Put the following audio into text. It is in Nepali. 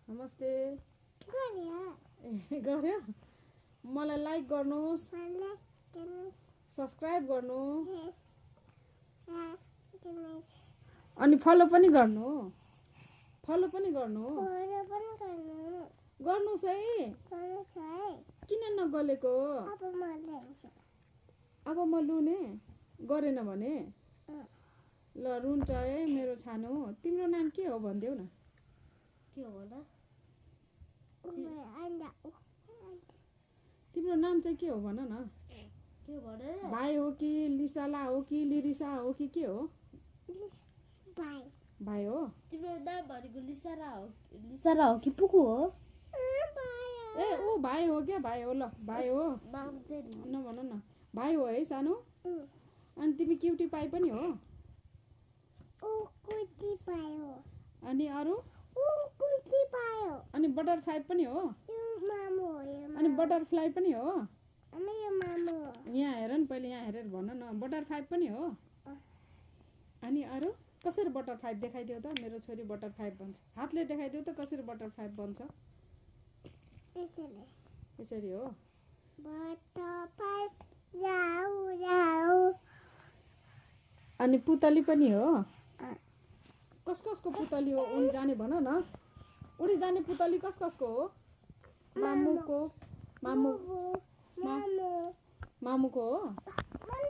नमस्ते गर्यो मलाई लाइक गर्नुस् सब्स्क्राइब गर्नु अनि फलो पनि गर्नु गर्नुस् है किन नगलेको अब म लुने गरेन भने ल रुन्छ है मेरो छानो तिम्रो नाम के हो भन्देऊ न के हो होला तिम्रो नाम चाहिँ के हो भन न के हो भने भाइ हो कि लिसाला हो कि लिरिसा हो कि के हो भाइ हो तिम्रो नाम भनेको लिसारा हो कि पुकु हो ए ऊ भाइ हो क्या भाइ हो ल भाइ हो नाम चाहिँ नभन न भाइ हो है सानो अनि तिमी क्युटी पाइ पनि हो अनि अरू अनि बटरफ्लाई पनि हो अनि बटरफ्लाई पनि हो यहाँ हेर न पहिले यहाँ हेरेर भन न बटरफ्लाई पनि हो अनि अरू कसरी बटरफ्लाई देखाइदेऊ त मेरो छोरी बटरफ्लाई बन्छ हातले देखाइदेऊ त कसरी बटरफ्लाई बन्छ यसरी हो अनि पुतली पनि हो कसको पुतली हो उडी जाने भन न उडी जाने पुतली कसको हो मामुको हो